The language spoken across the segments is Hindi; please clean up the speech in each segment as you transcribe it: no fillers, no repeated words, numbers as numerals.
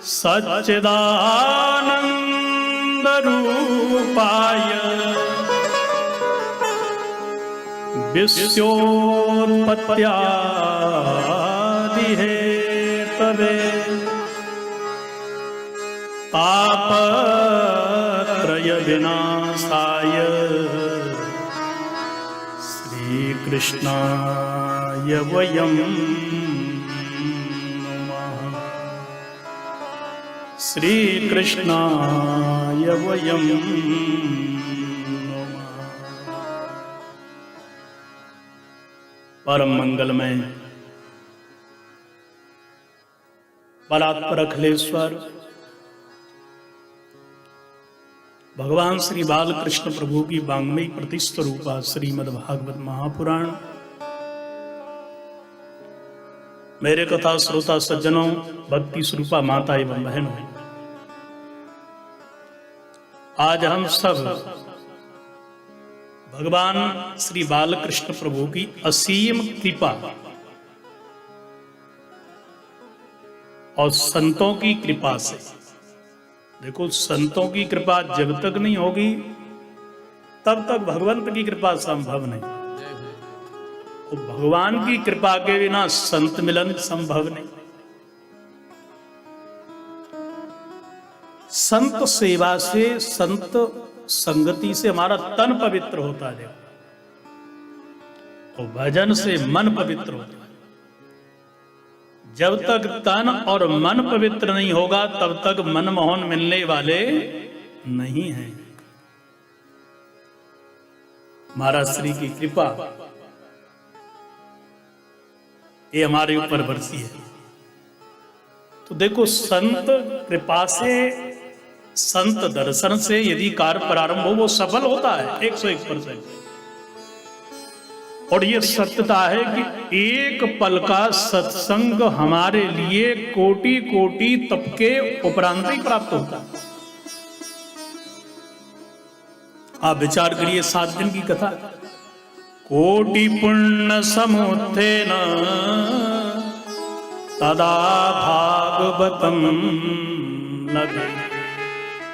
सच्चिदानंद रूपाय विश्वोत्पत्त्यादि हेतवे तापत्रय विनाशाय श्रीकृष्णाय वयं नमः। श्रीकृष्णाय वयं नमः। परम मंगलमय बलात्पर अखिलेश्वर भगवान श्री बालकृष्ण प्रभु की वाङ्मयी प्रतिस्वरूपा श्रीमद्भागवत महापुराण, मेरे कथा श्रोता सज्जनों, भक्ति स्वरूपा माता एवं बहनों, आज हम सब भगवान श्री बालकृष्ण प्रभु की असीम कृपा और संतों की कृपा से, देखो संतों की कृपा जब तक नहीं होगी तब तक भगवंत की कृपा संभव नहीं। तो भगवान की कृपा के बिना संत मिलन संभव नहीं। संत सेवा से, संत संगति से हमारा तन पवित्र होता है और भजन से मन पवित्र होता है। जब तक तन और मन पवित्र नहीं होगा तब तक मनमोहन मिलने वाले नहीं हैं। महाराज श्री की कृपा ये हमारे ऊपर बरसी है। तो देखो, संत कृपा से, संत दर्शन से यदि कार्य प्रारंभ हो वो सफल होता है 101%। और ये सत्यता है कि एक पल का सत्संग हमारे लिए कोटि कोटि तप के उपरांत ही प्राप्त होता है। आप विचार करिए, 7 दिन की कथा, कोटि पुण्य समुत्थेन तदा भागवतम लगे।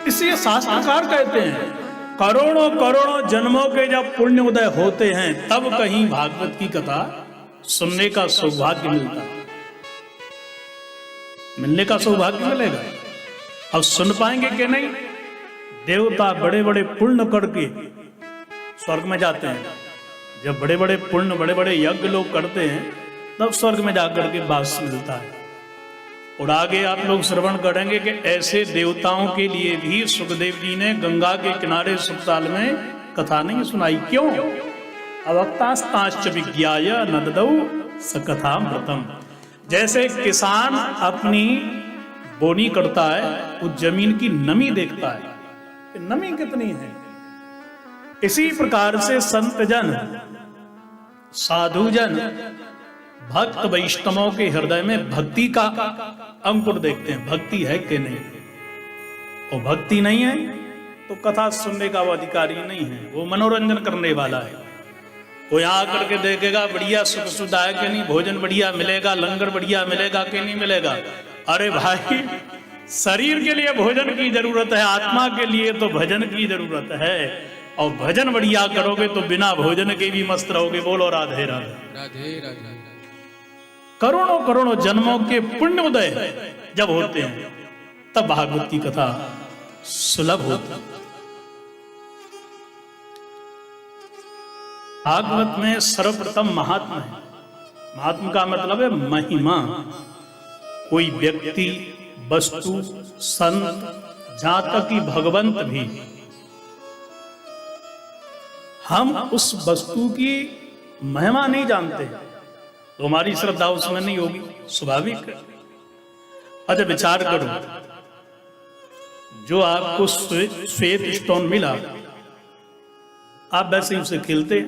इसलिए शास्त्रकार कहते हैं करोड़ों करोड़ों जन्मों के जब पुण्य उदय होते हैं तब कहीं भागवत की कथा सुनने का सौभाग्य मिलता है। मिलने का सौभाग्य मिलेगा। अब सुन पाएंगे कि नहीं? देवता बड़े बड़े पुण्य करके स्वर्ग में जाते हैं। जब बड़े बड़े पुण्य, बड़े बड़े यज्ञ लोग करते हैं तब स्वर्ग में जाकर के वास मिलता है। और आगे आप लोग श्रवण करेंगे कि ऐसे देवताओं के लिए भी सुखदेव जी ने गंगा के किनारे सुखताल में कथा नहीं सुनाई। क्यों? अवक्तास्ताश्च विज्ञाय नददौ सकथामृतम। जैसे किसान अपनी बोनी करता है, उस जमीन की नमी देखता है कि नमी कितनी है। इसी प्रकार से संत जन, साधु जन, भक्त वैष्णवों के हृदय में भक्ति का अंकुर देखते हैं, भक्ति है कि नहीं। और भक्ति नहीं है तो कथा सुनने का वो अधिकारी नहीं है, वो मनोरंजन करने वाला है। वो यहाँ करके देखेगा बढ़िया सुख सुविधा है कि नहीं, भोजन बढ़िया मिलेगा, लंगर बढ़िया मिलेगा कि नहीं मिलेगा। अरे भाई, शरीर के लिए भोजन की जरूरत है, आत्मा के लिए तो भजन की जरूरत है। और भजन बढ़िया करोगे तो बिना भोजन के भी मस्त रहोगे। बोलो राधे राधे। राधे राधे। करोड़ों करोड़ों जन्मों के पुण्य उदय जब होते हैं तब भागवत की कथा सुलभ होती है। भागवत में सर्वप्रथम महात्मा है। महात्मा का मतलब है महिमा। कोई व्यक्ति, वस्तु, संत, जहां तक कि भगवंत भी, हम उस वस्तु की महिमा नहीं जानते तो हमारी श्रद्धा उसमें नहीं होगी, स्वाभाविक है। अच्छा विचार करो, जो आपको श्वेत स्टोन मिला, आप वैसे ही उसे खिलते,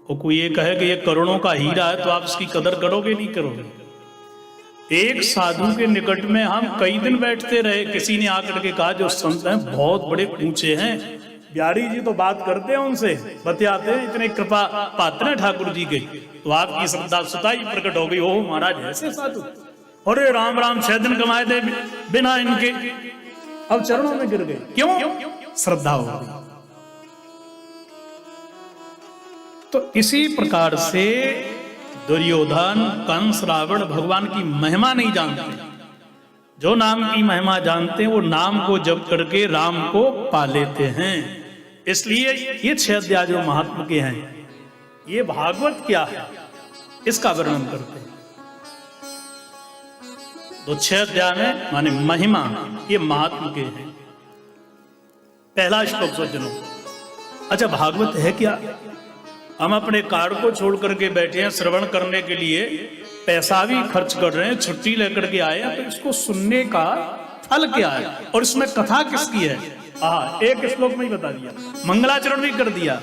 और कोई ये कहे कि ये करोड़ों का हीरा है तो आप उसकी कदर करोगे नहीं करोगे। एक साधु के निकट में हम कई दिन बैठते रहे। किसी ने आकर के कहा जो संत हैं बहुत बड़े ऊंचे हैं, बिहारी जी तो बात करते हैं, उनसे बतियाते हैं, इतने कृपा पात्र हैं ठाकुर जी के। तो आपकी श्रद्धा सुता ही प्रकट हो गई, ओह महाराज ऐसे साधु। अरे राम राम 6 दिन कमाए थे बिना इनके, अब चरणों में गिर गए। क्यों? श्रद्धा हो गई। तो इसी प्रकार से दुर्योधन, कंस, रावण भगवान की महिमा नहीं जानते। जो नाम की महिमा जानते हैं वो नाम को जप करके राम को पा लेते हैं। इसलिए ये 6 अध्याय जो महात्मा के हैं, ये भागवत क्या है इसका वर्णन करते हैं। तो 6 अध्याय में माने महिमा, ये महात्मा के हैं। पहला श्लोक सज्जनों, अच्छा भागवत है क्या? हम अपने कार्ड को छोड़ करके बैठे हैं श्रवण करने के लिए, पैसा भी खर्च कर रहे हैं, छुट्टी लेकर के आए हैं, तो इसको सुनने का फल क्या है और इसमें कथा किसकी है? एक श्लोक में ही बता दिया, मंगलाचरण भी कर दिया।